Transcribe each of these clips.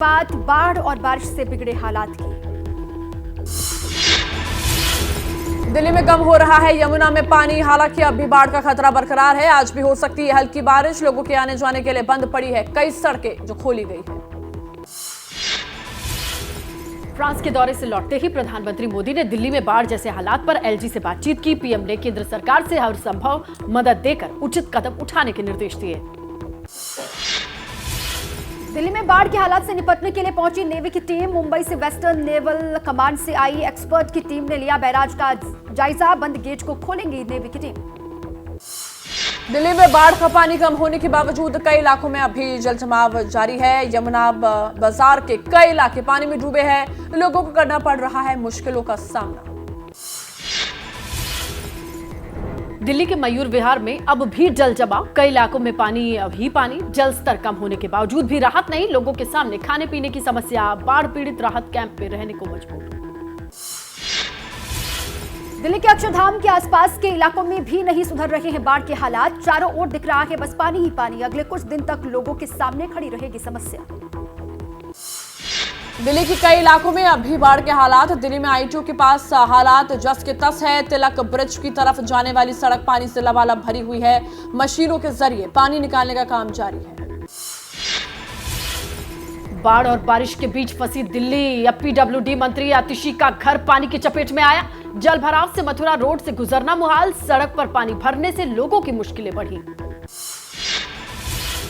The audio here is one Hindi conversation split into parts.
बात बाढ़ और बारिश से बिगड़े हालात की। दिल्ली में कम हो रहा है यमुना में पानी, हालांकि अब भी बाढ़ का खतरा बरकरार है। आज भी हो सकती है हल्की बारिश। लोगों के आने जाने के लिए बंद पड़ी है कई सड़कें जो खोली गई है। फ्रांस के दौरे से लौटते ही प्रधानमंत्री मोदी ने दिल्ली में बाढ़ जैसे हालात पर एलजी से बातचीत की। पीएम ने केंद्र सरकार से हर संभव मदद देकर उचित कदम उठाने के निर्देश दिए। दिल्ली में बाढ़ के हालात से निपटने के लिए पहुंची नेवी की टीम। मुंबई से वेस्टर्न नेवल कमांड से आई एक्सपर्ट की टीम ने लिया बैराज का जायजा। बंद गेट को खोलेंगी नेवी की टीम। दिल्ली में बाढ़ का पानी कम होने के बावजूद कई इलाकों में अभी जलजमाव जारी है। यमुना बाजार के कई इलाके पानी में डूबे हैं। लोगों को करना पड़ रहा है मुश्किलों का सामना। दिल्ली के मयूर विहार में अब भी जल जमाव, कई इलाकों में पानी। जल स्तर कम होने के बावजूद भी राहत नहीं। लोगों के सामने खाने पीने की समस्या। बाढ़ पीड़ित राहत कैंप में रहने को मजबूर। दिल्ली के अक्षरधाम के आसपास के इलाकों में भी नहीं सुधर रहे हैं बाढ़ के हालात। चारों ओर दिख रहा है बस पानी ही पानी। अगले कुछ दिन तक लोगों के सामने खड़ी रहेगी समस्या। दिल्ली के कई इलाकों में अभी बाढ़ के हालात। दिल्ली में आईटीओ के पास हालात जस के तस है। तिलक ब्रिज की तरफ जाने वाली सड़क पानी से लबालब भरी हुई है। मशीनों के जरिए पानी निकालने का काम जारी है। बाढ़ और बारिश के बीच फंसी दिल्ली। अब पीडब्ल्यूडी मंत्री आतिशी का घर पानी की चपेट में आया। जल भराव से मथुरा रोड से गुजरना मुहाल। सड़क पर पानी भरने से लोगों की मुश्किलें बढ़ी।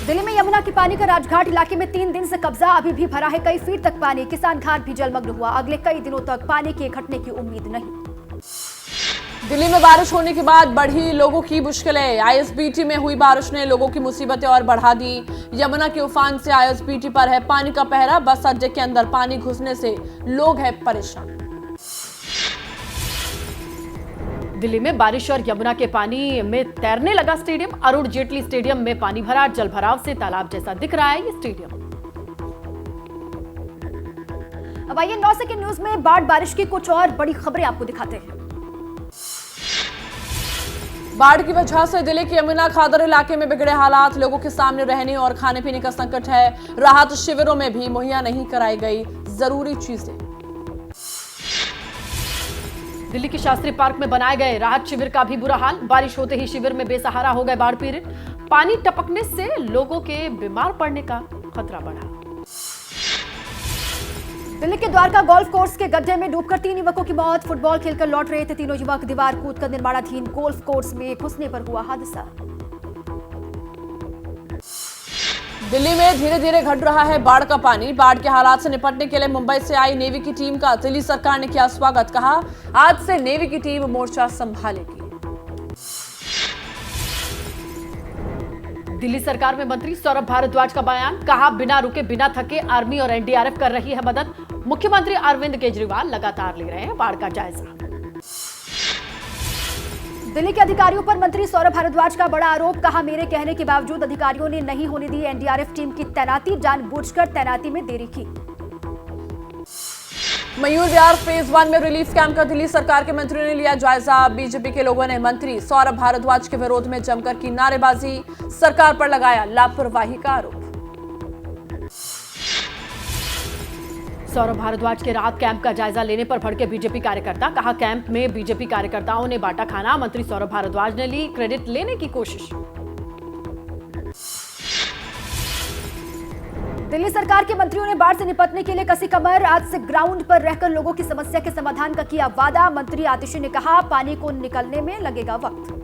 दिल्ली में यमुना के पानी का राजघाट इलाके में 3 दिन से कब्जा। अभी भी भरा है कई फीट तक पानी। किसान घाट भी जलमग्न हुआ। अगले कई दिनों तक पानी के घटने की उम्मीद नहीं। दिल्ली में बारिश होने के बाद बढ़ी लोगों की मुश्किलें। आईएसबीटी में हुई बारिश ने लोगों की मुसीबतें और बढ़ा दी। यमुना के उफान से आईएसबीटी पर है पानी का पहरा। बस अड्डे के अंदर पानी घुसने से लोग हैं परेशान। दिल्ली में बारिश और यमुना के पानी में तैरने लगा स्टेडियम। अरुण जेटली स्टेडियम में पानी भरा। जल भराव से तालाब जैसा दिख रहा है ये स्टेडियम। अब आइए 9 सेकंड न्यूज में बाढ़ बारिश की कुछ और बड़ी खबरें आपको दिखाते हैं। बाढ़ की वजह से दिल्ली के यमुना खादर इलाके में बिगड़े हालात। लोगों के सामने रहने और खाने पीने का संकट है। राहत शिविरों में भी मुहैया नहीं कराई गई जरूरी चीजें। दिल्ली के शास्त्री पार्क में बनाए गए राहत शिविर का भी बुरा हाल। बारिश होते ही शिविर में बेसहारा हो गए बाढ़ पीड़ित। पानी टपकने से लोगों के बीमार पड़ने का खतरा बढ़ा। दिल्ली के द्वारका गोल्फ कोर्स के गड्ढे में डूबकर 3 युवकों की मौत। फुटबॉल खेलकर लौट रहे थे तीनों युवक। दीवार कूदकर निर्माणाधीन गोल्फ कोर्स में घुसने पर हुआ हादसा। दिल्ली में धीरे धीरे घट रहा है बाढ़ का पानी। बाढ़ के हालात से निपटने के लिए मुंबई से आई नेवी की टीम का दिल्ली सरकार ने किया स्वागत। कहा आज से नेवी की टीम मोर्चा संभालेगी। दिल्ली सरकार में मंत्री सौरभ भारद्वाज का बयान। कहा बिना रुके बिना थके आर्मी और एनडीआरएफ कर रही है मदद। मुख्यमंत्री अरविंद केजरीवाल लगातार ले रहे हैं बाढ़ का जायजा। दिल्ली के अधिकारियों पर मंत्री सौरभ भारद्वाज का बड़ा आरोप। कहा मेरे कहने के बावजूद अधिकारियों ने नहीं होने दी एनडीआरएफ टीम की तैनाती। जानबूझकर तैनाती में देरी की। मयूर विहार फेज 1 में रिलीफ कैंप का दिल्ली सरकार के मंत्रियों ने लिया जायजा। बीजेपी के लोगों ने मंत्री सौरभ भारद्वाज के विरोध में जमकर की नारेबाजी। सरकार पर लगाया लापरवाही का आरोप। सौरभ भारद्वाज के राहत कैंप का जायजा लेने पर भड़के बीजेपी कार्यकर्ता। कहा कैंप में बीजेपी कार्यकर्ताओं ने बांटा खाना। मंत्री सौरभ भारद्वाज ने ली क्रेडिट लेने की कोशिश। दिल्ली सरकार के मंत्रियों ने बाढ़ से निपटने के लिए कसी कमर। आज से ग्राउंड पर रहकर लोगों की समस्या के समाधान का किया वादा। मंत्री आतिशी ने कहा पानी को निकलने में लगेगा वक्त।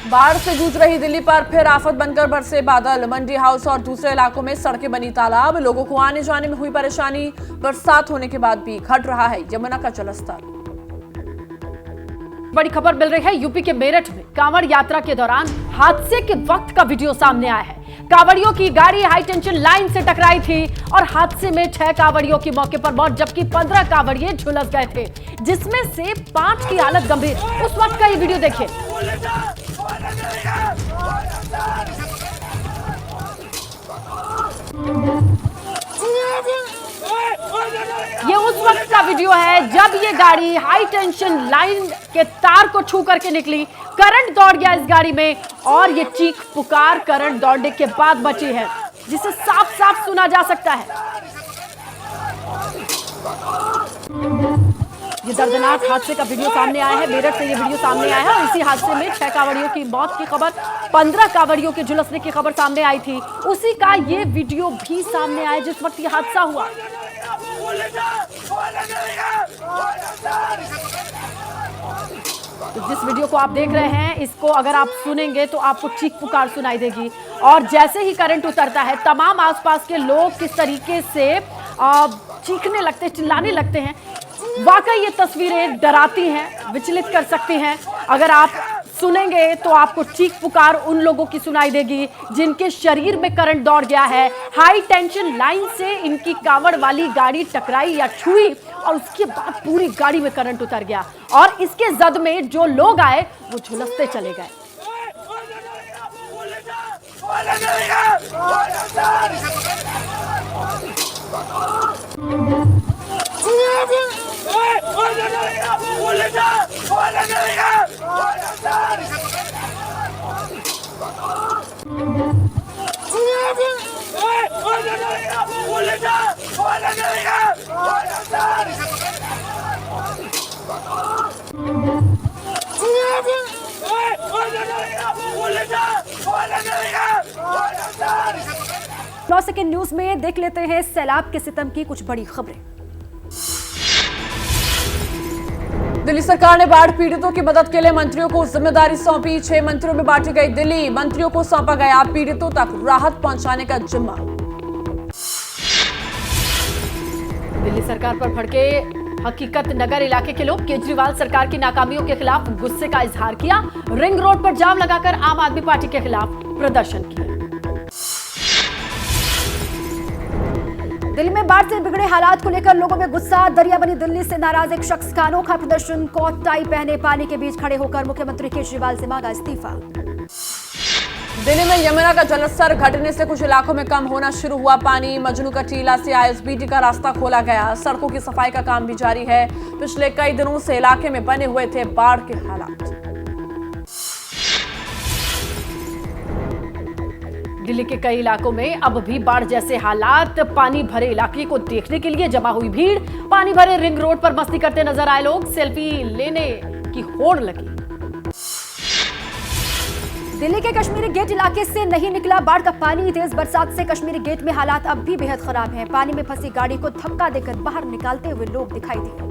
बाढ़ से जूझ रही दिल्ली पर फिर आफत बनकर बरसे बादल। मंडी हाउस और दूसरे इलाकों में सड़कें बनी तालाब। लोगों को आने जाने में हुई परेशानी। बरसात होने के बाद भी घट रहा है यमुना का जलस्तर। बड़ी खबर मिल रही है यूपी के मेरठ में कांवड़ यात्रा के दौरान हादसे के वक्त का वीडियो सामने आया है। कांवड़ियों की गाड़ी हाई टेंशन लाइन से टकराई थी और हादसे में 6 कांवड़ियों की मौके पर मौत, जबकि 15 कांवड़िए झुलस गए थे, जिसमें से 5 की हालत गंभीर। उस वक्त का ये वीडियो देखिए। ये उस वक्त का वीडियो है जब ये गाड़ी हाई टेंशन लाइन के तार को छू करके निकली। करंट दौड़ गया इस गाड़ी में और ये चीख पुकार करंट दौड़ने के बाद बची है। जिसे साफ साफ सुना जा सकता है। ये दर्दनाक हादसे का वीडियो सामने आया है। मेरठ से ये वीडियो सामने आया है और इसी हादसे में 6 कांवड़ियों की मौत की खबर, 15 कांवड़ियों के झुलसने की खबर सामने आई थी। उसी का ये वीडियो भी सामने आया जिस वक्त ये हादसा हुआ। तो जिस वीडियो को आप देख रहे हैं, इसको अगर आप सुनेंगे तो आपको चीख पुकार सुनाई देगी। और जैसे ही करंट उतरता है, तमाम आसपास के लोग किस तरीके से चीखने लगते हैं, चिल्लाने लगते हैं। वाकई ये तस्वीरें डराती हैं, विचलित कर सकती हैं। अगर आप सुनेंगे तो आपको चीख पुकार उन लोगों की सुनाई देगी जिनके शरीर में करंट दौड़ गया है। हाई टेंशन लाइन से इनकी कांवड़ वाली गाड़ी टकराई या छुई और उसके बाद पूरी गाड़ी में करंट उतर गया और इसके जद में जो लोग आए वो झुलसते चले गए। नौ सेकंड न्यूज में देख लेते हैं सैलाब के सितम की कुछ बड़ी खबरें। दिल्ली सरकार ने बाढ़ पीड़ितों की मदद के लिए मंत्रियों को जिम्मेदारी सौंपी। 6 मंत्रियों में बांटी गई दिल्ली। मंत्रियों को सौंपा गया पीड़ितों तक राहत पहुंचाने का जिम्मा। दिल्ली सरकार पर भड़के हकीकत नगर इलाके के लोग केजरीवाल सरकार की नाकामियों के खिलाफ गुस्से का इजहार किया। रिंग रोड पर जाम लगाकर आम आदमी पार्टी के खिलाफ प्रदर्शन किया। दिल्ली में बाढ़ से बिगड़े हालात को लेकर लोगों में गुस्सा। दरिया बनी दिल्ली से नाराज एक शख्स का अनोखा प्रदर्शन। कोट टाई पहने पानी के बीच खड़े होकर मुख्यमंत्री केजरीवाल से मांगा इस्तीफा। दिल्ली में यमुना का जलस्तर घटने से कुछ इलाकों में कम होना शुरू हुआ पानी। मजनू का टीला से आईएसबीटी का रास्ता खोला गया। सड़कों की सफाई का काम भी जारी है। पिछले कई दिनों से इलाके में बने हुए थे बाढ़ के हालात। दिल्ली के कई इलाकों में अब भी बाढ़ जैसे हालात। पानी भरे इलाके को देखने के लिए जमा हुई भीड़। पानी भरे रिंग रोड पर मस्ती करते नजर आए लोग। सेल्फी लेने की होड़ लगी। दिल्ली के कश्मीरी गेट इलाके से नहीं निकला बाढ़ का पानी। तेज बरसात से कश्मीरी गेट में हालात अब भी बेहद खराब हैं। पानी में फंसी गाड़ी को धक्का देकर बाहर निकालते हुए लोग दिखाई दिए।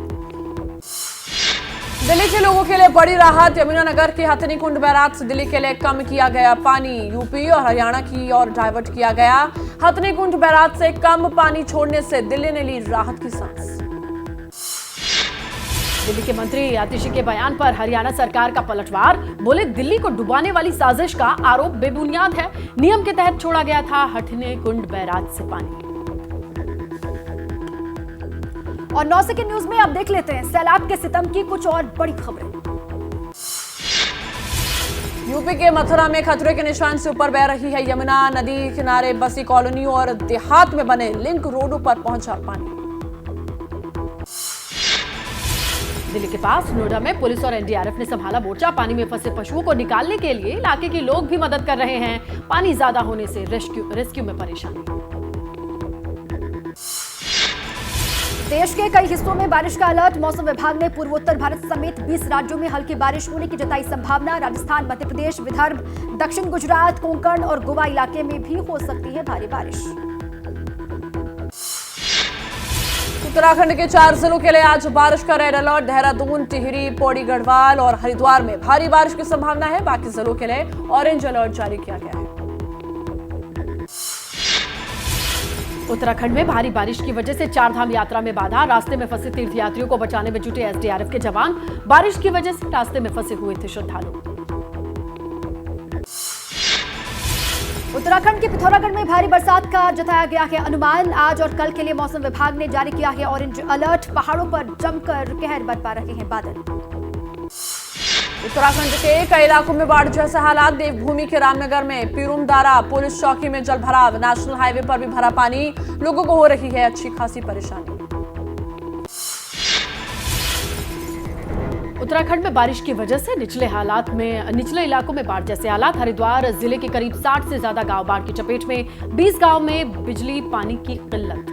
दिल्ली के लोगों के लिए बड़ी राहत। यमुनानगर के हथनी कुंड बैराज से दिल्ली के लिए कम किया गया पानी। यूपी और हरियाणा की ओर डाइवर्ट किया गया। हथनी कुंड बैराज से कम पानी छोड़ने से दिल्ली ने ली राहत की सांस। दिल्ली के मंत्री आतिशी के बयान पर हरियाणा सरकार का पलटवार। बोले दिल्ली को डुबाने वाली साजिश का आरोप बेबुनियाद है। नियम के तहत छोड़ा गया था हथनी कुंड बैराज से पानी। और 9 सेकंड न्यूज में अब देख लेते हैं सैलाब के सितम की कुछ और बड़ी खबरें। यूपी के मथुरा में खतरे के निशान से ऊपर बह रही है यमुना। नदी किनारे बसी कॉलोनियों और देहात में बने लिंक रोडों पर पहुंचा पानी। दिल्ली के पास नोएडा में पुलिस और एनडीआरएफ ने संभाला मोर्चा। पानी में फंसे पशुओं को निकालने के लिए इलाके के लोग भी मदद कर रहे हैं। पानी ज्यादा होने से रेस्क्यू में परेशानी। देश के कई हिस्सों में बारिश का अलर्ट। मौसम विभाग ने पूर्वोत्तर भारत समेत 20 राज्यों में हल्की बारिश होने की जताई संभावना। राजस्थान, मध्य प्रदेश, विदर्भ, दक्षिण गुजरात, कोंकण और गोवा इलाके में भी हो सकती है भारी बारिश। उत्तराखंड के 4 जिलों के लिए आज बारिश का रेड अलर्ट। देहरादून, टिहरी, पौड़ी, गढ़वाल और हरिद्वार में भारी बारिश की संभावना है। बाकी जिलों के लिए ऑरेंज अलर्ट जारी किया गया है। उत्तराखंड में भारी बारिश की वजह से 4 धाम यात्रा में बाधा। रास्ते में फंसे तीर्थयात्रियों को बचाने में जुटे एसडीआरएफ के जवान। बारिश की वजह से रास्ते में फंसे हुए थे श्रद्धालु। उत्तराखंड के पिथौरागढ़ में भारी बरसात का जताया गया है अनुमान। आज और कल के लिए मौसम विभाग ने जारी किया है ऑरेंज अलर्ट। पहाड़ों पर जमकर कहर बरपा रहे हैं बादल। उत्तराखंड के कई इलाकों में बाढ़ जैसे हालात। देवभूमि के रामनगर में पीरूमदारा पुलिस चौकी में जल भराव। नेशनल हाईवे पर भी भरा पानी। लोगों को हो रही है अच्छी खासी परेशानी। उत्तराखंड में बारिश की वजह से निचले इलाकों में बाढ़ जैसे हालात। हरिद्वार जिले के करीब 60 से ज्यादा गांव बाढ़ की चपेट में। 20 गांव में बिजली पानी की किल्लत।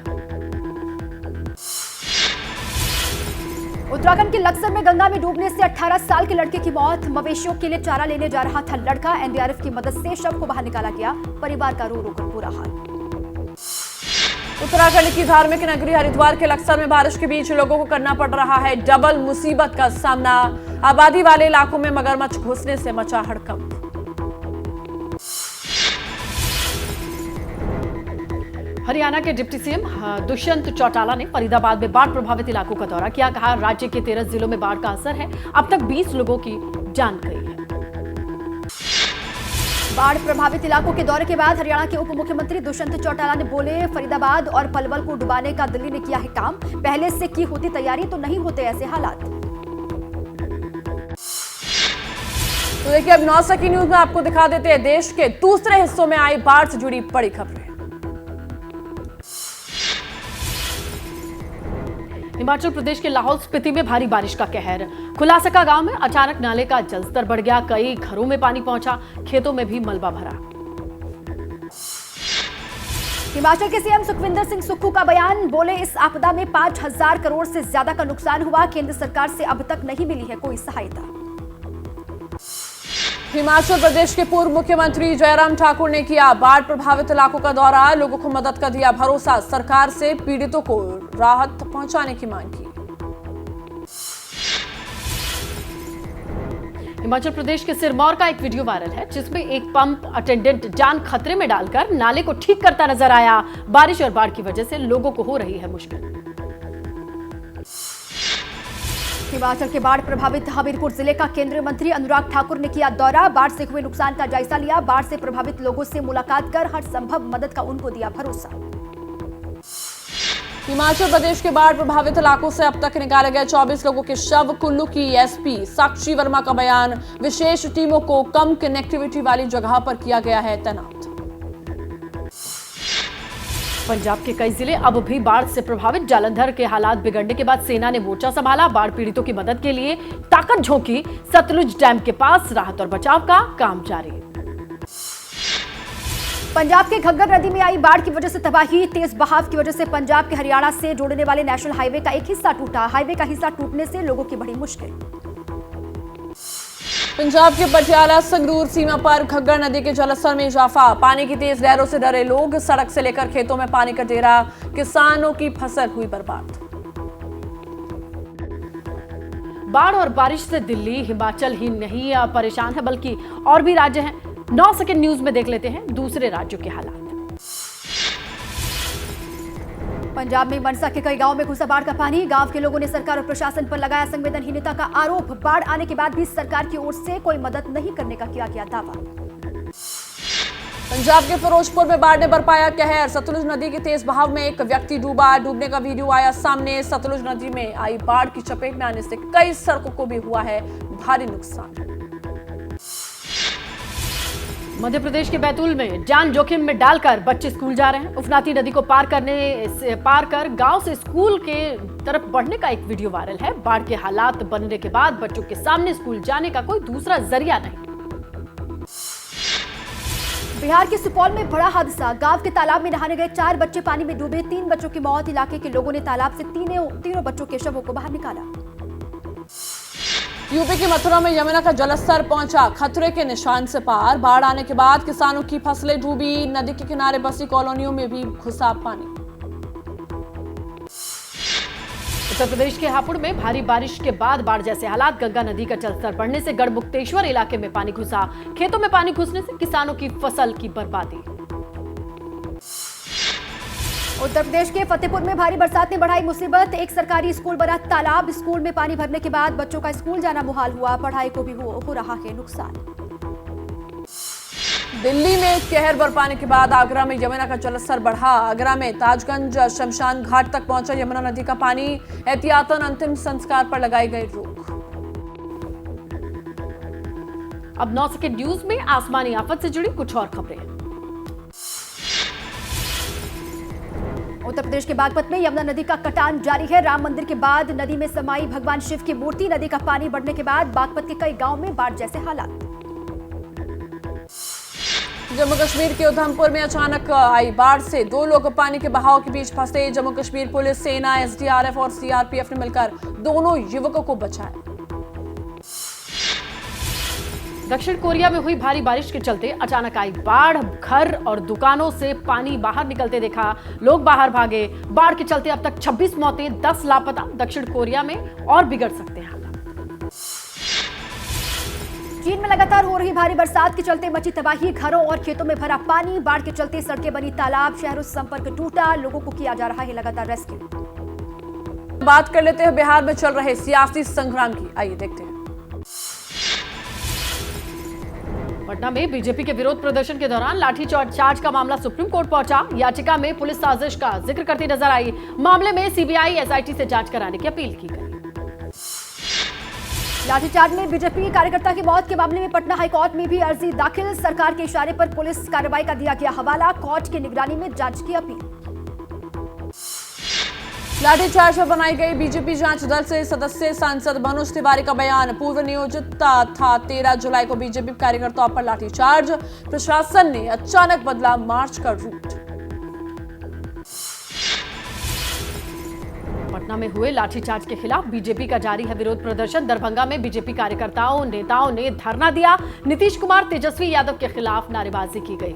उत्तराखंड के लक्सर में गंगा में डूबने से 18 साल के लड़के की मौत। मवेशियों के लिए चारा लेने जा रहा था लड़का। एनडीआरएफ की मदद से शव को बाहर निकाला गया। परिवार का रो रो कर बुरा हाल। उत्तराखंड की धार्मिक नगरी हरिद्वार के लक्सर में बारिश के बीच लोगों को करना पड़ रहा है डबल मुसीबत का सामना। आबादी वाले इलाकों में मगरमच्छ घुसने से मचा हड़कंप। हरियाणा के डिप्टी सीएम दुष्यंत चौटाला ने फरीदाबाद में बाढ़ प्रभावित इलाकों का दौरा किया। कहा, राज्य के 13 जिलों में बाढ़ का असर है। अब तक 20 लोगों की जान गई है। बाढ़ प्रभावित इलाकों के दौरे के बाद हरियाणा के उप मुख्यमंत्री दुष्यंत चौटाला ने बोले, फरीदाबाद और पलवल को डुबाने का दिल्ली ने किया है काम। पहले से की होती तैयारी तो नहीं होते ऐसे हालात। तो देखिए, अब 9 की न्यूज में आपको दिखा देते हैं देश के दूसरे हिस्सों में आई बाढ़ से जुड़ी बड़ी खबरें। हिमाचल प्रदेश के लाहौल स्पीति में भारी बारिश का कहर। खुलासका गांव में अचानक नाले का जलस्तर बढ़ गया। कई घरों में पानी पहुंचा। खेतों में भी मलबा भरा। हिमाचल के सीएम सुखविंदर सिंह सुक्खू का बयान। बोले, इस आपदा में 5,000 करोड़ से ज्यादा का नुकसान हुआ। केंद्र सरकार से अब तक नहीं मिली है कोई सहायता। हिमाचल प्रदेश के पूर्व मुख्यमंत्री जयराम ठाकुर ने किया बाढ़ प्रभावित इलाकों का दौरा। लोगों को मदद का दिया भरोसा। सरकार से पीड़ितों को राहत पहुंचाने की मांग की। हिमाचल प्रदेश के सिरमौर का एक वीडियो वायरल है जिसमें एक पंप अटेंडेंट जान खतरे में डालकर नाले को ठीक करता नजर आया। बारिश और बाढ़ की वजह से लोगों को हो रही है मुश्किल। हिमाचल के बाढ़ प्रभावित हमीरपुर जिले का केंद्रीय मंत्री अनुराग ठाकुर ने किया दौरा। बाढ़ से हुए नुकसान का जायजा लिया। बाढ़ से प्रभावित लोगों से मुलाकात कर हर संभव मदद का उनको दिया भरोसा। हिमाचल प्रदेश के बाढ़ प्रभावित इलाकों से अब तक निकाले गए 24 लोगों के शव। कुल्लू की एसपी साक्षी वर्मा का बयान। विशेष टीमों को कम कनेक्टिविटी वाली जगह पर किया गया है तैनात। पंजाब के कई जिले अब भी बाढ़ से प्रभावित। जालंधर के हालात बिगड़ने के बाद सेना ने मोर्चा संभाला। बाढ़ पीड़ितों की मदद के लिए ताकत झोंकी। सतलुज डैम के पास राहत और बचाव का काम जारी। पंजाब के घग्गर नदी में आई बाढ़ की वजह से तबाही। तेज बहाव की वजह से पंजाब के हरियाणा से जोड़ने वाले नेशनल हाईवे का एक हिस्सा टूटा। हाईवे का हिस्सा टूटने से लोगों की बड़ी मुश्किल। पंजाब के पटियाला संगरूर सीमा पर घग्गर नदी के जलस्तर में इजाफा। पानी की तेज लहरों से डरे लोग। सड़क से लेकर खेतों में पानी का डेरा। किसानों की फसल हुई बर्बाद। बाढ़ और बारिश से दिल्ली हिमाचल ही नहीं परेशान है बल्कि और भी राज्य हैं। 9 सेकंड न्यूज में देख लेते हैं दूसरे राज्यों के हालात। पंजाब में मनसा के कई गांवों में घुसा बाढ़ का पानी। गांव के लोगों ने सरकार और प्रशासन पर लगाया संवेदनहीनता का आरोप। बाढ़ आने के बाद भी सरकार की ओर से कोई मदद नहीं करने का किया गया दावा। पंजाब के फिरोजपुर में बाढ़ ने बरपाया कहर। सतलुज नदी के तेज बहाव में एक व्यक्ति डूबा। डूबने का वीडियो आया सामने। सतलुज नदी में आई बाढ़ की चपेट में आने से कई सड़कों को भी हुआ है भारी नुकसान। मध्य प्रदेश के बैतूल में जान जोखिम में डालकर बच्चे स्कूल जा रहे हैं। उफनाती नदी को पार कर गांव से स्कूल के तरफ बढ़ने का एक वीडियो वायरल है। बाढ़ के हालात बनने के बाद बच्चों के सामने स्कूल जाने का कोई दूसरा जरिया नहीं। बिहार के सुपौल में बड़ा हादसा। गांव के तालाब में नहाने गए 4 बच्चे पानी में डूबे। 3 बच्चों की मौत। इलाके के लोगों ने तालाब से तीनों बच्चों के शवों को बाहर निकाला। यूपी की मथुरा में यमुना का जलस्तर पहुंचा खतरे के निशान से पार। बाढ़ आने के बाद किसानों की फसलें डूबी। नदी के किनारे बसी कॉलोनियों में भी घुसा पानी। उत्तर प्रदेश के हापुड़ में भारी बारिश के बाद बाढ़ जैसे हालात। गंगा नदी का जलस्तर बढ़ने से गढ़मुक्तेश्वर इलाके में पानी घुसा। खेतों में पानी घुसने से किसानों की फसल की बर्बादी। उत्तर प्रदेश के फतेहपुर में भारी बरसात ने बढ़ाई मुसीबत। एक सरकारी स्कूल बना तालाब। स्कूल में पानी भरने के बाद बच्चों का स्कूल जाना मुहाल हुआ। पढ़ाई को भी हो रहा है नुकसान। दिल्ली में कहर बरपाने के बाद आगरा में यमुना का जलस्तर बढ़ा। आगरा में ताजगंज शमशान घाट तक पहुंचा यमुना नदी का पानी। एहतियातन अंतिम संस्कार पर लगाई गई रोक। अब 9 सेकंड न्यूज में आसमानी आफत से जुड़ी कुछ और खबरें। उत्तर प्रदेश के बागपत में यमुना नदी का कटान जारी है। राम मंदिर के बाद नदी में समाई भगवान शिव की मूर्ति। नदी का पानी बढ़ने के बाद बागपत के कई गांवों में बाढ़ जैसे हालात। जम्मू कश्मीर के उधमपुर में अचानक आई बाढ़ से 2 लोग पानी के बहाव के बीच फंसे। जम्मू कश्मीर पुलिस, सेना, एसडीआरएफ और सीआरपीएफ ने मिलकर दोनों युवकों को बचाया। दक्षिण कोरिया में हुई भारी बारिश के चलते अचानक आई बाढ़। घर और दुकानों से पानी बाहर निकलते देखा, लोग बाहर भागे। बाढ़ के चलते अब तक 26 मौतें, 10 लापता। दक्षिण कोरिया में और बिगड़ सकते हैं हालात। चीन में लगातार हो रही भारी बरसात के चलते मची तबाही। घरों और खेतों में भरा पानी। बाढ़ के चलते सड़कें बनी तालाब। शहरों से संपर्क टूटा। लोगों को किया जा रहा है लगातार रेस्क्यू। बात कर लेते हैं बिहार में चल रहे सियासी संग्राम की। आइए देखते हैं। पटना में बीजेपी के विरोध प्रदर्शन के दौरान लाठीचार्ज का मामला सुप्रीम कोर्ट पहुंचा। याचिका में पुलिस साजिश का जिक्र करती नजर आई। मामले में सीबीआई, एसआईटी से जांच कराने की अपील की गई। लाठीचार्ज में बीजेपी कार्यकर्ता की मौत के मामले में पटना हाईकोर्ट में भी अर्जी दाखिल। सरकार के इशारे पर पुलिस कार्रवाई का दिया गया हवाला। कोर्ट की निगरानी में जांच की अपील। लाठीचार्ज पर बनाई गई बीजेपी जांच दल से सदस्य सांसद मनोज तिवारी का बयान। पूर्व नियोजित था 13 जुलाई को बीजेपी कार्यकर्ताओं पर लाठीचार्ज। प्रशासन ने अचानक बदला मार्च का रूट। पटना में हुए लाठीचार्ज के खिलाफ बीजेपी का जारी है विरोध प्रदर्शन। दरभंगा में बीजेपी कार्यकर्ताओं, नेताओं ने धरना दिया। नीतीश कुमार, तेजस्वी यादव के खिलाफ नारेबाजी की गई।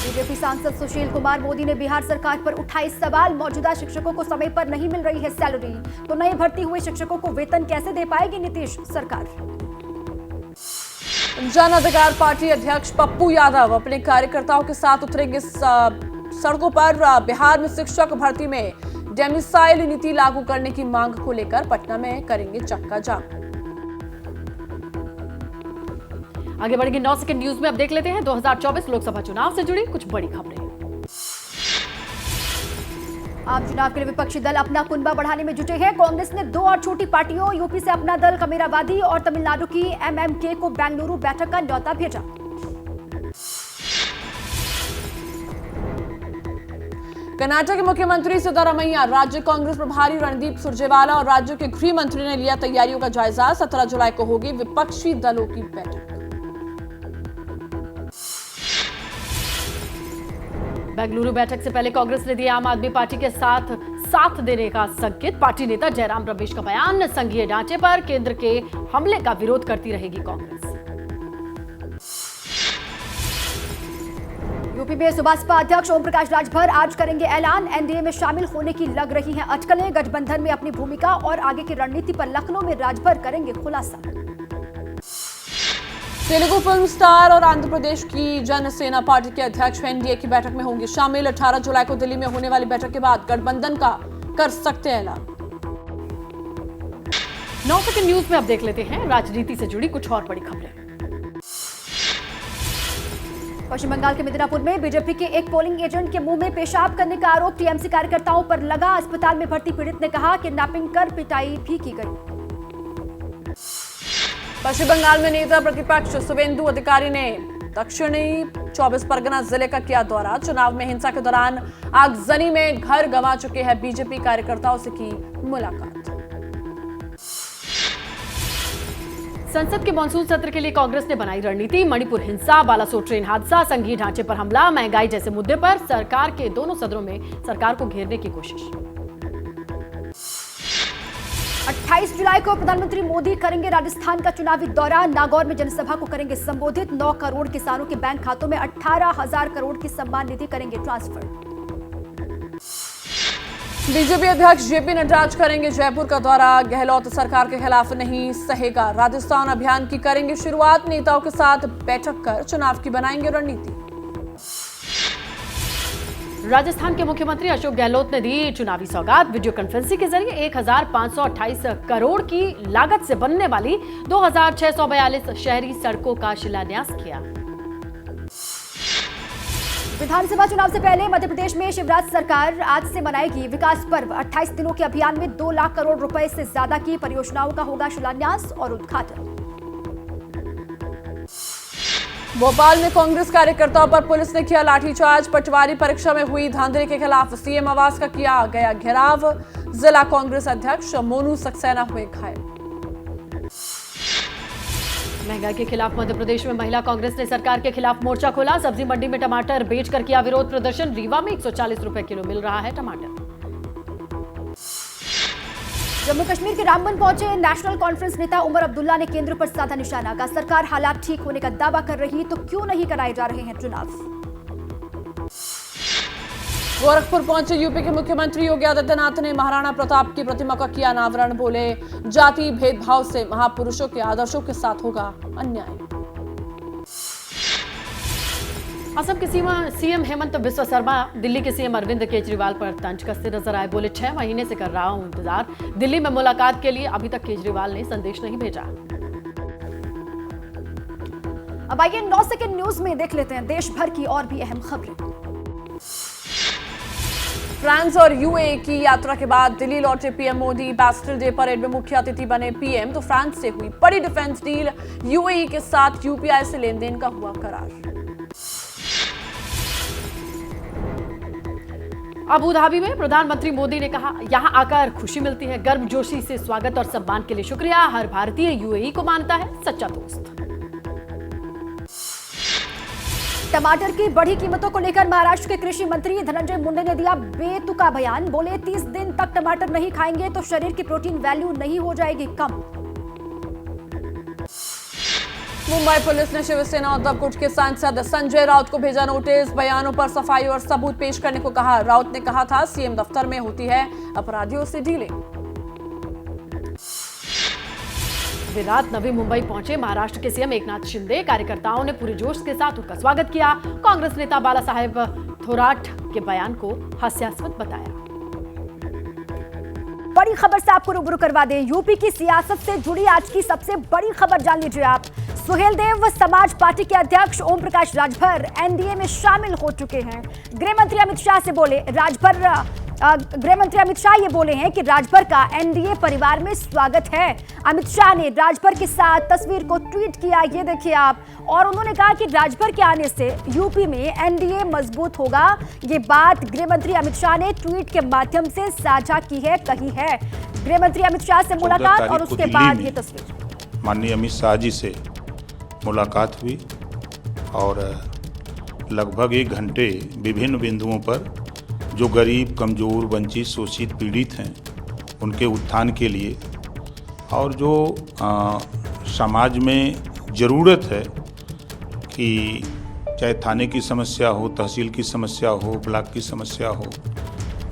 बीजेपी सांसद सुशील कुमार मोदी ने बिहार सरकार पर उठाए सवाल। मौजूदा शिक्षकों को समय पर नहीं मिल रही है सैलरी, तो नए भर्ती हुए शिक्षकों को वेतन कैसे दे पाएगी नीतीश सरकार। जन अधिकार पार्टी अध्यक्ष पप्पू यादव अपने कार्यकर्ताओं के साथ उतरेंगे सड़कों पर। बिहार में शिक्षक भर्ती में डेमिसाइल नीति लागू करने की मांग को लेकर पटना में करेंगे चक्का जाम। आगे बढ़ेंगे 9 सेकंड न्यूज में। अब देख लेते हैं 2024 लोकसभा चुनाव से जुड़ी कुछ बड़ी खबरें। आम चुनाव के लिए विपक्षी दल अपना कुनबा बढ़ाने में जुटे हैं। कांग्रेस ने 2 और छोटी पार्टियों यूपी से अपना दल कमेरावादी और तमिलनाडु की एमएमके को बेंगलुरु बैठक का न्योता भेजा। कर्नाटक के मुख्यमंत्री सिद्धारमैया, राज्य कांग्रेस प्रभारी रणदीप सुरजेवाला और राज्य के गृह मंत्री ने लिया तैयारियों का जायजा। 17 जुलाई को होगी विपक्षी दलों की बैठक। बेंगलुरु बैठक से पहले कांग्रेस ने दिया आम आदमी पार्टी के साथ देने का संकेत। पार्टी नेता जयराम रमेश का बयान, संघीय ढांचे पर केंद्र के हमले का विरोध करती रहेगी कांग्रेस। यूपी में सुबसपा अध्यक्ष ओम प्रकाश राजभर आज करेंगे ऐलान। एनडीए में शामिल होने की लग रही हैं अटकलें। गठबंधन में अपनी भूमिका और आगे की रणनीति पर लखनऊ में राजभर करेंगे खुलासा। तेलुगु फिल्म स्टार और आंध्र प्रदेश की जनसेना पार्टी के अध्यक्ष एनडीए की बैठक में होंगे शामिल। 18 जुलाई को दिल्ली में होने वाली बैठक के बाद गठबंधन का कर सकते हैं ऐलान। 9 सेकंड न्यूज में अब देख लेते हैं राजनीति से जुड़ी कुछ और बड़ी खबरें। पश्चिम बंगाल के मिदनापुर में बीजेपी के एक पोलिंग एजेंट के मुंह में पेशाब करने का आरोप टीएमसी कार्यकर्ताओं पर लगा। अस्पताल में भर्ती पीड़ित ने कहा कि किडनैपिंग कर पिटाई भी की गई। पश्चिम बंगाल में नेता प्रतिपक्ष शुवेंदु अधिकारी ने दक्षिणी 24 परगना जिले का किया दौरा। चुनाव में हिंसा के दौरान आगजनी में घर गंवा चुके हैं बीजेपी कार्यकर्ताओं से की मुलाकात। संसद के मानसून सत्र के लिए कांग्रेस ने बनाई रणनीति। मणिपुर हिंसा, बालासोर ट्रेन हादसा, संघीय ढांचे पर हमला, महंगाई जैसे मुद्दे पर सरकार के दोनों सदनों में सरकार को घेरने की कोशिश। 28 जुलाई को प्रधानमंत्री मोदी करेंगे राजस्थान का चुनावी दौरा। नागौर में जनसभा को करेंगे संबोधित। 9 करोड़ किसानों के बैंक खातों में 18,000 करोड़ की सम्मान निधि करेंगे ट्रांसफर। बीजेपी अध्यक्ष जेपी नड्डा आज करेंगे जयपुर का दौरा। गहलोत सरकार के खिलाफ नहीं सहेगा राजस्थान अभियान की करेंगे शुरुआत। नेताओं के साथ बैठक कर चुनाव की बनाएंगे रणनीति। राजस्थान के मुख्यमंत्री अशोक गहलोत ने दी चुनावी सौगात। वीडियो कॉन्फ्रेंसिंग के जरिए 1528 करोड़ की लागत से बनने वाली 2642 शहरी सड़कों का शिलान्यास किया। विधानसभा चुनाव से पहले मध्य प्रदेश में शिवराज सरकार आज से मनाएगी विकास पर्व। 28 दिनों के अभियान में 2 लाख करोड़ रुपए से ज्यादा की परियोजनाओं का होगा शिलान्यास और उद्घाटन। भोपाल में कांग्रेस कार्यकर्ताओं पर पुलिस ने किया लाठीचार्ज। पटवारी परीक्षा में हुई धांधली के खिलाफ सीएम आवास का किया गया घेराव। जिला कांग्रेस अध्यक्ष मोनू सक्सेना हुए घायल। महंगाई के खिलाफ मध्य प्रदेश में महिला कांग्रेस ने सरकार के खिलाफ मोर्चा खोला। सब्जी मंडी में टमाटर बेचकर किया विरोध प्रदर्शन। रीवा में 140 रुपए किलो मिल रहा है टमाटर। जम्मू कश्मीर के रामबन पहुंचे नेशनल कॉन्फ्रेंस नेता उमर अब्दुल्ला ने केंद्र पर साधा निशाना। का सरकार हालात ठीक होने का दावा कर रही तो क्यों नहीं कराए जा रहे हैं चुनाव। गोरखपुर पहुंचे यूपी के मुख्यमंत्री योगी आदित्यनाथ ने महाराणा प्रताप की प्रतिमा का किया अनावरण। बोले जाति भेदभाव से महापुरुषों के आदर्शों के साथ होगा अन्याय। असम के सीएम हेमंत बिस्वा शर्मा दिल्ली के सीएम अरविंद केजरीवाल पर तंज कसते नजर आए। बोले 6 महीने से कर रहा हूं इंतजार दिल्ली में मुलाकात के लिए, अभी तक केजरीवाल ने संदेश नहीं भेजा। अब आइए 9 सेकंड न्यूज में देख लेते हैं देश भर की और भी अहम खबरें। फ्रांस और यूएई की यात्रा के बाद दिल्ली लौटे PM Modi. Bastille day parade में मुख्य अतिथि बने पीएम। तो फ्रांस से हुई बड़ी डिफेंस डील, यूएई के साथ यूपीआई से लेन देन का हुआ करार। अबू धाबी में प्रधानमंत्री मोदी ने कहा, यहां आकर खुशी मिलती है, गर्मजोशी से स्वागत और सम्मान के लिए शुक्रिया। हर भारतीय यूएई को मानता है सच्चा दोस्त। टमाटर की बढ़ी कीमतों को लेकर महाराष्ट्र के कृषि मंत्री धनंजय मुंडे ने दिया बेतुका बयान। बोले 30 दिन तक टमाटर नहीं खाएंगे तो शरीर की प्रोटीन वैल्यू नहीं हो जाएगी कम। मुंबई पुलिस ने शिवसेना उद्धव गुट के सांसद संजय राउत को भेजा नोटिस। बयानों पर सफाई और सबूत पेश करने को कहा। राउत ने कहा था सीएम दफ्तर में होती है अपराधियों से डीलिंग। वे रात नवी मुंबई पहुंचे महाराष्ट्र के सीएम एकनाथ शिंदे। कार्यकर्ताओं ने पूरे जोश के साथ उनका स्वागत किया। कांग्रेस नेता बाला साहेब थोराट के बयान को हास्यास्पद बताया। बड़ी खबर से आपको रूबरू करवा दें। यूपी की सियासत से जुड़ी आज की सबसे बड़ी खबर जान लीजिए आप। सुहेलदेव समाज पार्टी के अध्यक्ष ओम प्रकाश राजभर एनडीए में शामिल हो चुके हैं। गृह मंत्री अमित शाह ये बोले हैं कि राजभर का एनडीए परिवार में स्वागत है। अमित शाह ने राजभर के साथ तस्वीर को ट्वीट किया, ये देखिए आप, और उन्होंने कहा कि राजभर के आने से यूपी में एनडीए मजबूत होगा। ये बात गृह मंत्री अमित शाह ने ट्वीट के माध्यम से साझा की है। गृह मंत्री अमित शाह से मुलाकात और उसके बाद ये तस्वीर। माननीय अमित शाह जी से मुलाकात हुई और लगभग 1 घंटे विभिन्न बिंदुओं पर जो गरीब, कमजोर, वंचित, शोषित, पीड़ित हैं उनके उत्थान के लिए और जो समाज में ज़रूरत है कि चाहे थाने की समस्या हो, तहसील की समस्या हो, ब्लॉक की समस्या हो,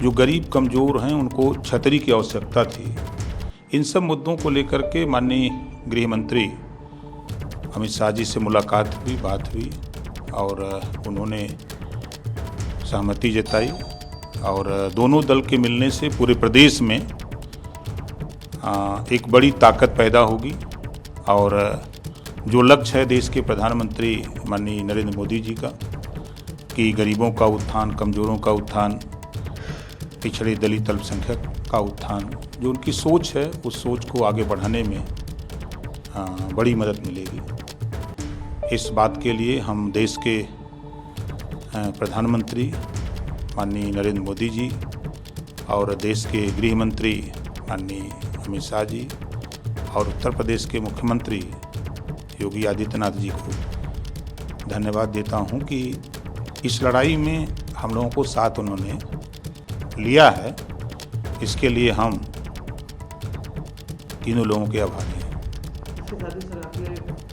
जो गरीब कमज़ोर हैं उनको छतरी की आवश्यकता थी। इन सब मुद्दों को लेकर के माननीय गृह मंत्री अमित शाह जी से मुलाकात हुई, बात हुई और उन्होंने सहमति जताई और दोनों दल के मिलने से पूरे प्रदेश में एक बड़ी ताकत पैदा होगी और जो लक्ष्य है देश के प्रधानमंत्री माननीय नरेंद्र मोदी जी का कि गरीबों का उत्थान, कमज़ोरों का उत्थान, पिछड़े दलित अल्पसंख्यक का उत्थान, जो उनकी सोच है उस सोच को आगे बढ़ाने में बड़ी मदद मिलेगी। इस बात के लिए हम देश के प्रधानमंत्री माननीय नरेंद्र मोदी जी और देश के गृह मंत्री माननीय अमित शाह जी और उत्तर प्रदेश के मुख्यमंत्री योगी आदित्यनाथ जी को धन्यवाद देता हूं कि इस लड़ाई में हम लोगों को साथ उन्होंने लिया है। इसके लिए हम तीनों लोगों के आभारी हैं। सर, आपने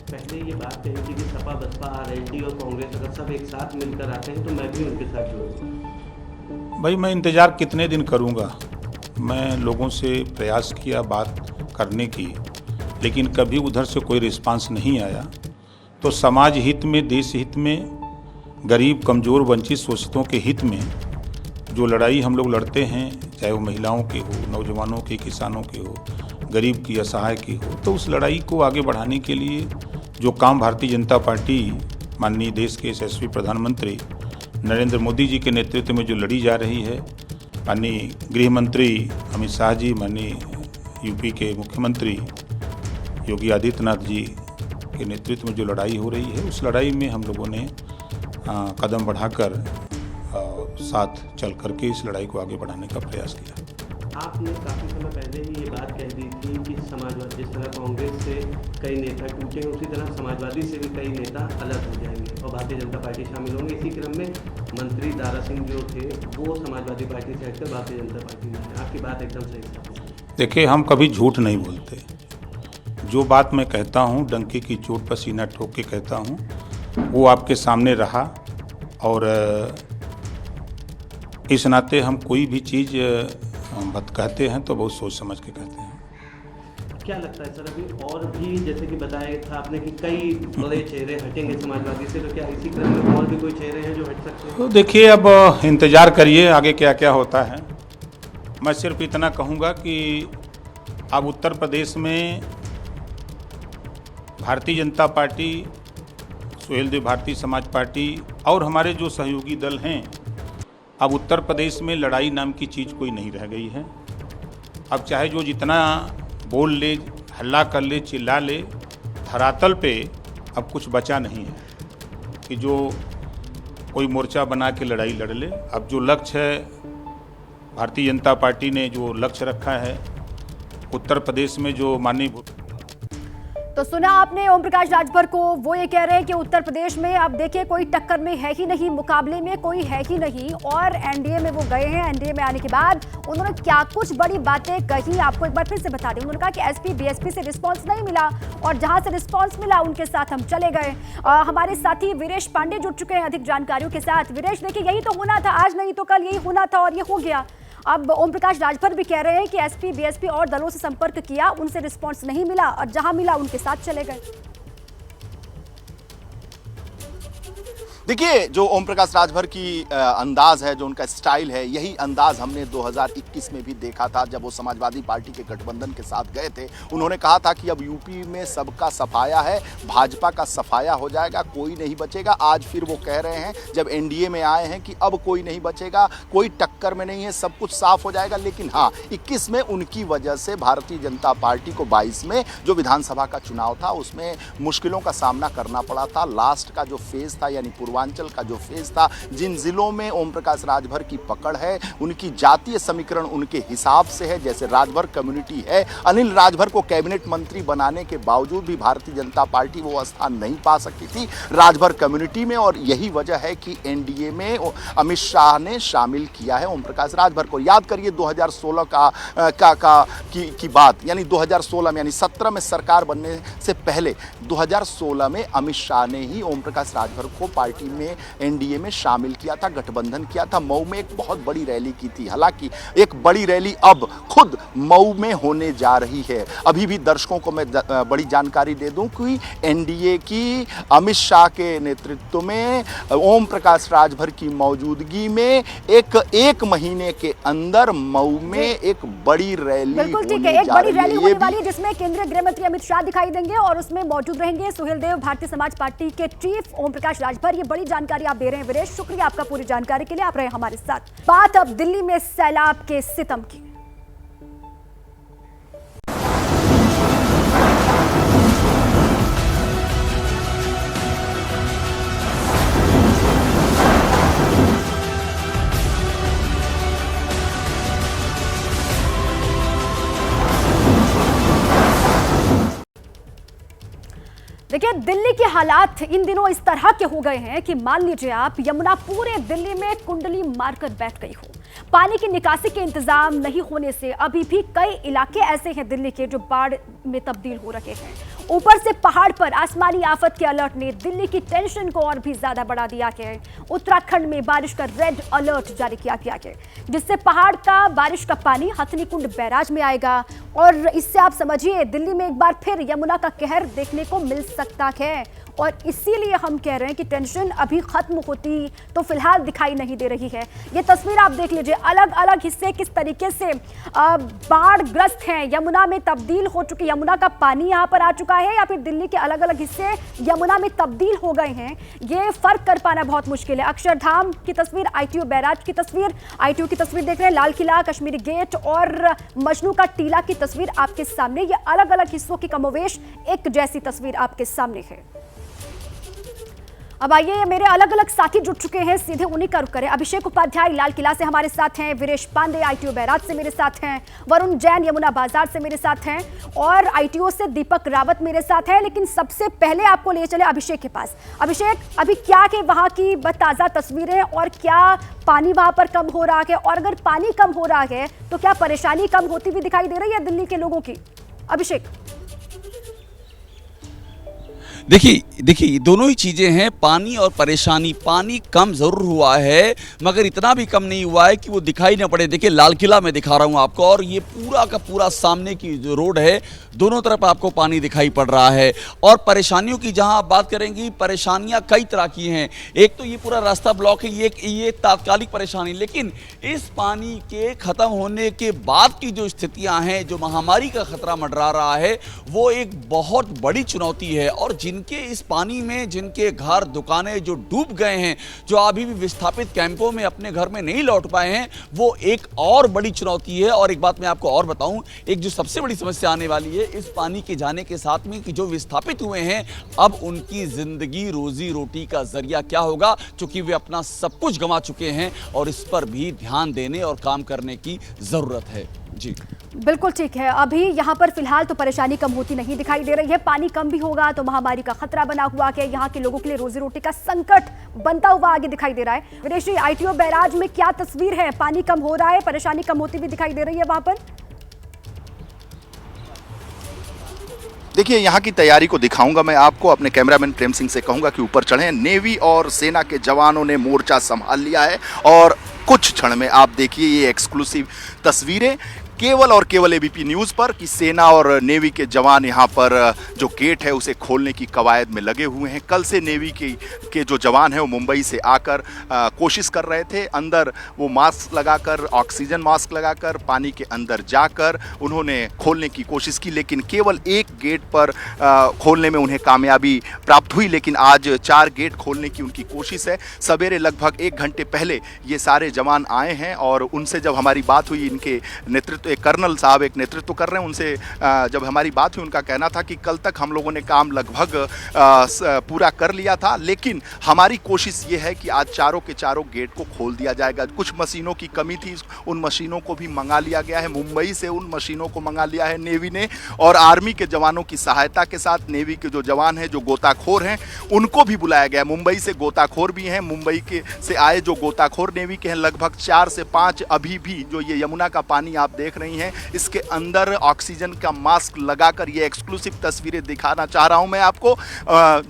पहले ये बात कही थी कि सपा, बसपा, आरएलडी और कांग्रेस अगर सब एक साथ मिलकर आते हैं तो मैं भी उनके साथ जुड़ूंगा। भाई मैं इंतज़ार कितने दिन करूंगा। मैं लोगों से प्रयास किया बात करने की, लेकिन कभी उधर से कोई रिस्पांस नहीं आया। तो समाज हित में, देश हित में, गरीब, कमज़ोर, वंचित, शोषितों के हित में जो लड़ाई हम लोग लड़ते हैं, चाहे वो महिलाओं की हो, नौजवानों की, किसानों की हो, गरीब की, असहाय की हो, तो उस लड़ाई को आगे बढ़ाने के लिए जो काम भारतीय जनता पार्टी माननीय देश के यशस्वी प्रधानमंत्री नरेंद्र मोदी जी के नेतृत्व में जो लड़ी जा रही है, माननीय गृह मंत्री अमित शाह जी, माननीय यूपी के मुख्यमंत्री योगी आदित्यनाथ जी के नेतृत्व में जो लड़ाई हो रही है, उस लड़ाई में हम लोगों ने कदम बढ़ाकर साथ चल करके इस लड़ाई को आगे बढ़ाने का प्रयास किया। आपने काफ़ी समय पहले ही ये बात कह दी थी कि समाजवादी, जिस तरह कांग्रेस से कई नेता टूटे हैं, उसी तरह समाजवादी से भी कई नेता अलग हो जाएंगे और भारतीय जनता पार्टी शामिल होंगे। इसी क्रम में मंत्री दारा सिंह जो थे वो समाजवादी पार्टी से हटकर भारतीय जनता पार्टी में है। आपकी बात एकदम सही है। देखिए, हम कभी झूठ नहीं बोलते। जो बात मैं कहता हूँ, डंके की चोट पर सीना ठोक के कहता हूँ, वो आपके सामने रहा। और इस नाते हम कोई भी चीज़ बात कहते हैं तो बहुत सोच समझ के कहते हैं। क्या लगता है सर, अभी और भी जैसे कि बताया था आपने कि कई बड़े चेहरे हटेंगे समाजवादी से, तो क्या इसी क्रम में और भी कोई चेहरे हैं जो हट सकते हैं? तो देखिए, अब इंतज़ार करिए आगे क्या क्या होता है। मैं सिर्फ इतना कहूँगा कि अब उत्तर प्रदेश में भारतीय जनता पार्टी, सुहेलदेव भारतीय समाज पार्टी और हमारे जो सहयोगी दल हैं, अब उत्तर प्रदेश में लड़ाई नाम की चीज़ कोई नहीं रह गई है। अब चाहे जो जितना बोल ले, हल्ला कर ले, चिल्ला ले, धरातल पे अब कुछ बचा नहीं है कि जो कोई मोर्चा बना के लड़ाई लड़ ले। अब जो लक्ष्य है, भारतीय जनता पार्टी ने जो लक्ष्य रखा है उत्तर प्रदेश में, जो माननीय तो सुना आपने ओम प्रकाश राजभर को। वो ये कह रहे हैं कि उत्तर प्रदेश में अब देखिए कोई टक्कर में है ही नहीं, मुकाबले में कोई है ही नहीं। और एनडीए में वो गए हैं। एनडीए में आने के बाद उन्होंने क्या कुछ बड़ी बातें कही, आपको एक बार फिर से बता दें। उन्होंने कहा कि एसपी बीएसपी से रिस्पांस नहीं मिला और जहां से रिस्पांस मिला उनके साथ हम चले गए। हमारे साथी वीरेश पांडे जुड़ चुके हैं अधिक जानकारियों के साथ। वीरेश, देखिए यही तो होना था, आज नहीं तो कल यही होना था और ये हो गया। अब ओम प्रकाश राजभर भी कह रहे हैं कि एसपी बीएसपी और दलों से संपर्क किया, उनसे रिस्पांस नहीं मिला और जहां मिला उनके साथ चले गए। देखिए, जो ओम प्रकाश राजभर की अंदाज है, जो उनका स्टाइल है, यही अंदाज हमने 2021 में भी देखा था जब वो समाजवादी पार्टी के गठबंधन के साथ गए थे। उन्होंने कहा था कि अब यूपी में सबका सफाया है, भाजपा का सफाया हो जाएगा, कोई नहीं बचेगा। आज फिर वो कह रहे हैं जब एनडीए में आए हैं कि अब कोई नहीं बचेगा, कोई टक्कर में नहीं है, सब कुछ साफ हो जाएगा। लेकिन हाँ, 21 में उनकी वजह से भारतीय जनता पार्टी को 22 में जो विधानसभा का चुनाव था उसमें मुश्किलों का सामना करना पड़ा था। लास्ट का जो फेज था, यानी पूर्वांचल का जो फेज था, जिन जिलों में ओम प्रकाश राजभर की पकड़ है, उनकी जातीय समीकरण उनके हिसाब से है। जैसे राजभर कम्युनिटी है, अनिल राजभर को कैबिनेट मंत्री बनाने के बावजूद भी भारतीय जनता पार्टी वो स्थान नहीं पा सकी थी राजभर कम्युनिटी में। और यही वजह है कि एनडीए में अमित शाह ने शामिल किया है ओम प्रकाश राजभर को। याद करिए 2016 की बात, यानी 2016 में, यानी 17 में सरकार बनने से पहले 2016 में अमित शाह ने ही ओम प्रकाश राजभर को पार्टी में, एनडीए में शामिल किया था, गठबंधन किया था। मऊ में एक बहुत बड़ी रैली की थी। हालांकि एक बड़ी रैली अब खुद मऊ में होने जा रही है। अभी भी दर्शकों को मैं बड़ी जानकारी दे दूं कि एनडीए की अमित शाह के नेतृत्व में ओम प्रकाश राजभर की मौजूदगी में एक महीने के अंदर मऊ में एक बड़ी रैली बिल्कुल ठीक है, एक बड़ी रैली होने वाली है जिसमें केंद्रीय गृह मंत्री अमित शाह दिखाई देंगे और उसमें मौजूद रहेंगे सुहेलदेव भारतीय समाज पार्टी के चीफ ओम प्रकाश राजभर। ये बड़ी जानकारी आप दे रहे हैं वीरेश, शुक्रिया आपका पूरी जानकारी के लिए, आप रहे हमारे साथ। बात अब दिल्ली में सैलाब के सितम की। देखिए, दिल्ली के हालात इन दिनों इस तरह के हो गए हैं कि मान लीजिए आप यमुना पूरे दिल्ली में कुंडली मारकर बैठ गई हो। पानी की निकासी के इंतजाम नहीं होने से अभी भी कई इलाके ऐसे हैं दिल्ली के जो बाढ़ में तब्दील हो रहे हैं। ऊपर से पहाड़ पर आसमानी आफत के अलर्ट ने दिल्ली की टेंशन को और भी ज्यादा बढ़ा दिया है। उत्तराखंड में बारिश का रेड अलर्ट जारी किया गया है, जिससे पहाड़ का बारिश का पानी हथनीकुंड बैराज में आएगा और इससे आप समझिए दिल्ली में एक बार फिर यमुना का कहर देखने को मिल सकता है। और इसीलिए हम कह रहे हैं कि टेंशन अभी खत्म होती तो फिलहाल दिखाई नहीं दे रही है। ये तस्वीर आप देख लीजिए, अलग अलग हिस्से किस तरीके से बाढ़ ग्रस्त हैं, यमुना में तब्दील हो चुकी, यमुना का पानी यहाँ पर आ चुका है या फिर दिल्ली के अलग अलग हिस्से यमुना में तब्दील हो गए हैं, ये फर्क कर पाना बहुत मुश्किल है। अक्षरधाम की तस्वीर, ITO बैराज की तस्वीर, ITO की तस्वीर देख रहे हैं, लाल किला, कश्मीरी गेट और मजनू का टीला की तस्वीर आपके सामने। ये अलग अलग हिस्सों की कमोवेश एक जैसी तस्वीर आपके सामने है। अब आइए, मेरे अलग अलग साथी जुड़ चुके हैं, सीधे उन्हीं का रुख करें। अभिषेक उपाध्याय लाल किला से हमारे साथ हैं, वीरेश पांडे ITO बैराज से मेरे साथ हैं, वरुण जैन यमुना बाजार से मेरे साथ हैं और ITO से दीपक रावत मेरे साथ हैं। लेकिन सबसे पहले आपको ले चले अभिषेक के पास। अभिषेक, अभी क्या के वहां की ताजा तस्वीरें और क्या पानी वहां पर कम हो रहा है, और अगर पानी कम हो रहा है तो क्या परेशानी कम होती हुई दिखाई दे रही है दिल्ली के लोगों की? अभिषेक। देखिए दोनों ही चीज़ें हैं, पानी और परेशानी। पानी कम ज़रूर हुआ है मगर इतना भी कम नहीं हुआ है कि वो दिखाई ना पड़े। देखिए लाल किला में दिखा रहा हूँ आपको, और ये पूरा का पूरा सामने की जो रोड है, दोनों तरफ आपको पानी दिखाई पड़ रहा है। और परेशानियों की जहाँ आप बात करेंगी, परेशानियाँ कई तरह की हैं। एक तो ये पूरा रास्ता ब्लॉक है, ये तात्कालिक परेशानी, लेकिन इस पानी के ख़त्म होने के बाद की जो स्थितियाँ हैं, जो महामारी का खतरा मंडरा रहा है, वो एक बहुत बड़ी चुनौती है। और जिनके इस पानी में जिनके घर दुकानें जो डूब गए हैं, जो अभी भी विस्थापित कैंपों में अपने घर में नहीं लौट पाए हैं, वो एक और बड़ी चुनौती है। और एक बात मैं आपको और बताऊं, एक जो सबसे बड़ी समस्या आने वाली है इस पानी के जाने के साथ में, कि जो विस्थापित हुए हैं अब उनकी जिंदगी रोजी रोटी का जरिया क्या होगा, क्योंकि वे अपना सब कुछ गंवा चुके हैं और इस पर भी ध्यान देने और काम करने की जरूरत है। जी बिल्कुल ठीक है। अभी यहाँ पर फिलहाल तो परेशानी कम होती नहीं दिखाई दे रही है। पानी कम भी होगा तो महामारी का खतरा बना हुआ है, यहाँ के लोगों के लिए रोजी रोटी का संकट बनता हुआ आगे दिखाई दे रहा है। विदेश जी, ITO बैराज में क्या तस्वीर है? पानी कम हो रहा है, परेशानी कम होती भी दिखाई दे रही है वहां पर? देखिए यहाँ की तैयारी को दिखाऊंगा मैं आपको। अपने कैमरामैन प्रेम सिंह से कहूंगा कि ऊपर चढ़ें। नेवी और सेना के जवानों ने मोर्चा संभाल लिया है और कुछ क्षण में आप देखिए ये एक्सक्लूसिव तस्वीरें केवल और केवल ABP न्यूज़ पर, कि सेना और नेवी के जवान यहाँ पर जो गेट है उसे खोलने की कवायद में लगे हुए हैं। कल से नेवी के जो जवान हैं वो मुंबई से आकर कोशिश कर रहे थे, अंदर वो मास्क लगाकर, ऑक्सीजन मास्क लगाकर पानी के अंदर जाकर उन्होंने खोलने की कोशिश की, लेकिन केवल एक गेट पर खोलने में उन्हें कामयाबी प्राप्त हुई। लेकिन आज 4 गेट खोलने की उनकी कोशिश है। सवेरे लगभग 1 घंटे पहले ये सारे जवान आए हैं और उनसे जब हमारी बात हुई, इनके नेतृत्व एक कर्नल साहब एक नेतृत्व कर रहे हैं, उनसे जब हमारी बात हुई, उनका कहना था कि कल तक हम लोगों ने काम लगभग पूरा कर लिया था, लेकिन हमारी कोशिश ये है कि आज चारों के चारों गेट को खोल दिया जाएगा। कुछ मशीनों की कमी थी, उन मशीनों को भी मंगा लिया गया है। मुंबई से उन मशीनों को मंगा लिया है नेवी ने, और आर्मी के जवानों की सहायता के साथ नेवी के जो जवान हैं, जो गोताखोर हैं, उनको भी बुलाया गया। मुंबई से गोताखोर भी हैं, मुंबई के से आए जो गोताखोर नेवी के हैं, लगभग 4 से 5 अभी भी जो ये यमुना का पानी आप देख रही हैं, इसके अंदर ऑक्सीजन का मास्क लगाकर, ये एक्सक्लूसिव तस्वीरें दिखाना चाह रहा हूं मैं आपको,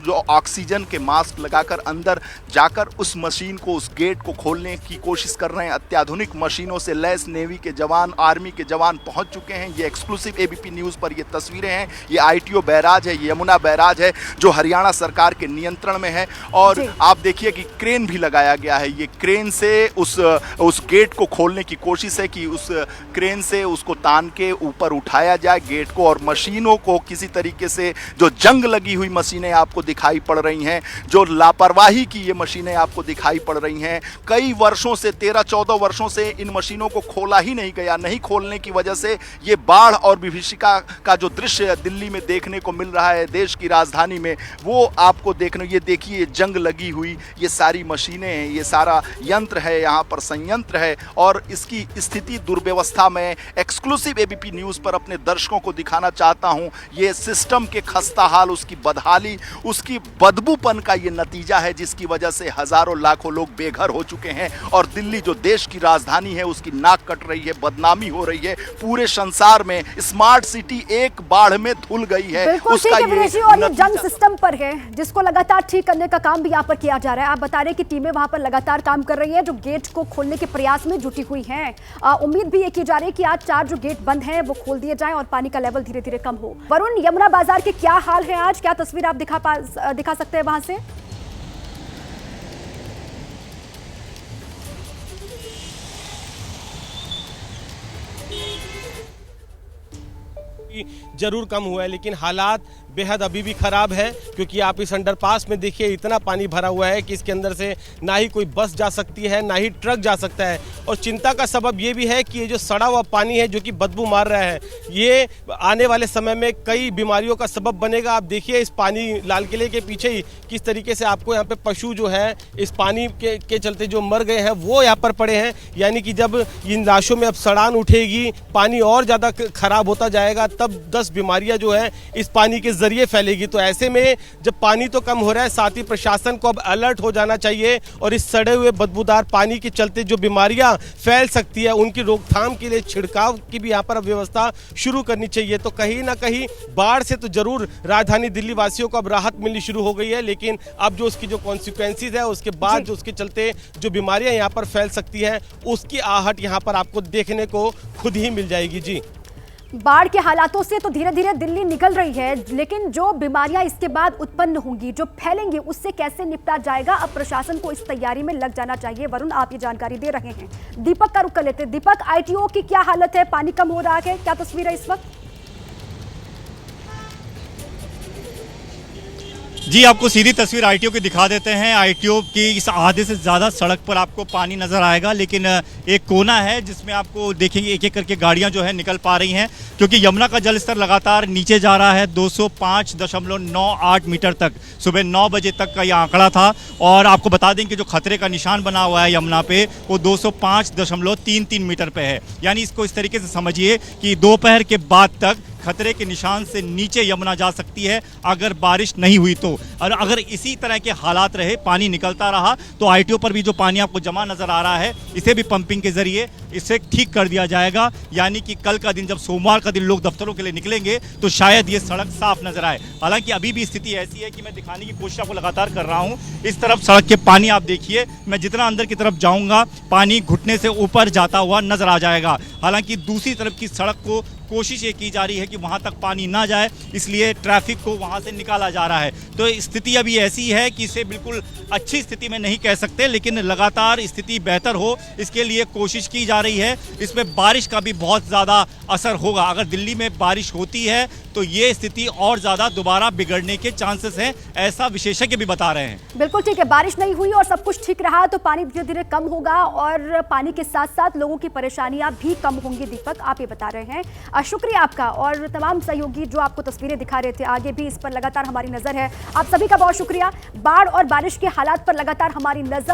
जो ऑक्सीजन के मास्क लगाकर अंदर जाकर उस मशीन को, उस गेट को खोलने की कोशिश कर रहे हैं। अत्याधुनिक मशीनों से लैस नेवी के जवान, आर्मी के जवान पहुंच चुके हैं। ये एक्सक्लूसिव ABP न्यूज़ पर ये तस्वीरें हैं। ये ITO बैराज है, ये यमुना बैराज है जो हरियाणा सरकार के नियंत्रण में है, और आप देखिए कि क्रेन भी लगाया गया है। ये क्रेन से उस गेट को खोलने की कोशिश है कि उस क्रेन से उसको तान के ऊपर उठाया जाए गेट को, और मशीनों को किसी तरीके से, जो जंग लगी हुई मशीनें आपको दिखाई पड़ रही हैं, जो लापरवाही की ये मशीनें आपको दिखाई पड़ रही हैं, कई वर्षों से 13-14 वर्षों से इन मशीनों को खोला ही नहीं गया। नहीं खोलने की वजह से ये बाढ़ और विभीषिका का जो दृश्य दिल्ली में देखने को मिल रहा है, देश की राजधानी में, वो आपको देखने, ये देखिए जंग लगी हुई ये सारी मशीनें हैं, ये सारा यंत्र है, यहाँ पर संयंत्र है, और इसकी स्थिति दुर्व्यवस्था में एक्सक्लूसिव ABP न्यूज़ पर अपने दर्शकों को दिखाना चाहता हूं। ये सिस्टम के खस्ता हाल, उसकी बदहाली, उसकी बदबूपन का ये नतीजा है, जिसकी वजह से हजारों लाखों लोग बेघर हो चुके हैं, और दिल्ली जो देश की राजधानी है उसकी नाक कट रही है, बदनामी हो रही है। पूरे संसार में स्मार्ट सिटी एक बाढ़ में धुल गई है। उसका ये जंग सिस्टम पर है, जिसको लगातार ठीक करने का काम भी यहाँ पर किया जा रहा है। आप बता रहे हैं कि टीमें वहां पर लगातार काम कर रही है, जो गेट को खोलने के प्रयास में जुटी हुई हैं। उम्मीद भी ये की जा रही है कि आज साथ 4 जो गेट बंद हैं वो खोल दिए जाएं और पानी का लेवल धीरे धीरे कम हो। वरुण, यमुना बाजार के क्या हाल है आज, क्या तस्वीर आप दिखा सकते हैं वहां से? जरूर कम हुआ है, लेकिन हालात बेहद अभी भी खराब है, क्योंकि आप इस अंडरपास में देखिए इतना पानी भरा हुआ है कि इसके अंदर से ना ही कोई बस जा सकती है, ना ही ट्रक जा सकता है। और चिंता का सबब ये भी है कि ये जो सड़ा हुआ पानी है जो कि बदबू मार रहा है, ये आने वाले समय में कई बीमारियों का सबब बनेगा। आप देखिए इस पानी, लाल किले के पीछे ही किस तरीके से आपको यहाँ पे पशु जो है इस पानी के चलते जो मर गए हैं वो यहाँ पर पड़े हैं। यानी कि जब इन लाशों में अब सड़ान उठेगी, पानी और ज़्यादा खराब होता जाएगा, तब 10 बीमारियां जो है इस पानी के जरिए फैलेगी। तो ऐसे में जब पानी तो कम हो रहा है, साथ ही प्रशासन को अब अलर्ट हो जाना चाहिए और इस सड़े हुए बदबूदार पानी के चलते जो बीमारियां फैल सकती है उनकी रोकथाम के लिए छिड़काव की भी यहाँ पर व्यवस्था शुरू करनी चाहिए। तो कहीं ना कहीं बाढ़ से तो जरूर राजधानी दिल्ली वासियों को अब राहत मिलनी शुरू हो गई है, लेकिन अब जो उसकी जो कॉन्सिक्वेंसेज है उसके बाद जो उसके चलते जो बीमारियां यहाँ पर फैल सकती है उसकी आहट यहाँ पर आपको देखने को खुद ही मिल जाएगी। जी, बाढ़ के हालातों से तो धीरे धीरे दिल्ली निकल रही है, लेकिन जो बीमारियां इसके बाद उत्पन्न होंगी, जो फैलेंगी, उससे कैसे निपटा जाएगा, अब प्रशासन को इस तैयारी में लग जाना चाहिए। वरुण, आप ये जानकारी दे रहे हैं। दीपक का रुख कर लेते हैं। दीपक, आईटीओ की क्या हालत है? पानी कम हो रहा है, क्या तस्वीर है इस वक्त? जी, आपको सीधी तस्वीर आईटीओ की दिखा देते हैं। आईटीओ की इस आधे से ज़्यादा सड़क पर आपको पानी नज़र आएगा, लेकिन एक कोना है जिसमें आपको देखेंगे एक एक करके गाड़ियां जो है निकल पा रही हैं, क्योंकि यमुना का जल स्तर लगातार नीचे जा रहा है। 205.98 मीटर तक सुबह 9 बजे तक का यह आंकड़ा था। और आपको बता दें कि जो खतरे का निशान बना हुआ है यमुना पे, वो 205.33 मीटर पे है। यानी इसको इस तरीके से समझिए कि दोपहर के बाद तक खतरे के निशान से नीचे यमुना जा सकती है अगर बारिश नहीं हुई तो। और अगर इसी तरह के हालात रहे, पानी निकलता रहा, तो आईटीओ पर भी जो पानी आपको जमा नजर आ रहा है, इसे भी पंपिंग के जरिए इसे ठीक कर दिया जाएगा। यानी कि कल का दिन, जब सोमवार का दिन लोग दफ्तरों के लिए निकलेंगे, तो शायद ये सड़क साफ नजर आए। हालांकि अभी भी स्थिति ऐसी है कि मैं दिखाने की कोशिश आपको लगातार कर रहा हूँ। इस तरफ सड़क के पानी आप देखिए, मैं जितना अंदर की तरफ जाऊंगा पानी घुटने से ऊपर जाता हुआ नजर आ जाएगा। हालांकि दूसरी तरफ की सड़क को कोशिश ये की जा रही है कि वहां तक पानी ना जाए, इसलिए ट्रैफिक को वहां से निकाला जा रहा है। तो स्थिति अभी ऐसी है कि इसे बिल्कुल अच्छी स्थिति में नहीं कह सकते, लेकिन लगातार स्थिति बेहतर हो इसके लिए कोशिश की जा रही है। इसमें बारिश का भी बहुत ज़्यादा असर होगा। अगर दिल्ली में बारिश होती है तो ये स्थिति और ज़्यादा दोबारा बिगड़ने के चांसेस हैं, ऐसा विशेषज्ञ भी बता रहे हैं। बिल्कुल ठीक है, बारिश नहीं हुई और सब कुछ ठीक रहा तो पानी धीरे धीरे कम होगा और पानी के साथ साथ लोगों की परेशानियां भी कम होंगी। दीपक, आप ये बता रहे हैं। शुक्रिया आपका और तमाम सहयोगी जो आपको तस्वीरें दिखा रहे थे। आगे भी इस पर लगातार हमारी नजर है। आप सभी का बहुत शुक्रिया। बाढ़ और बारिश के हालात पर लगातार हमारी नजर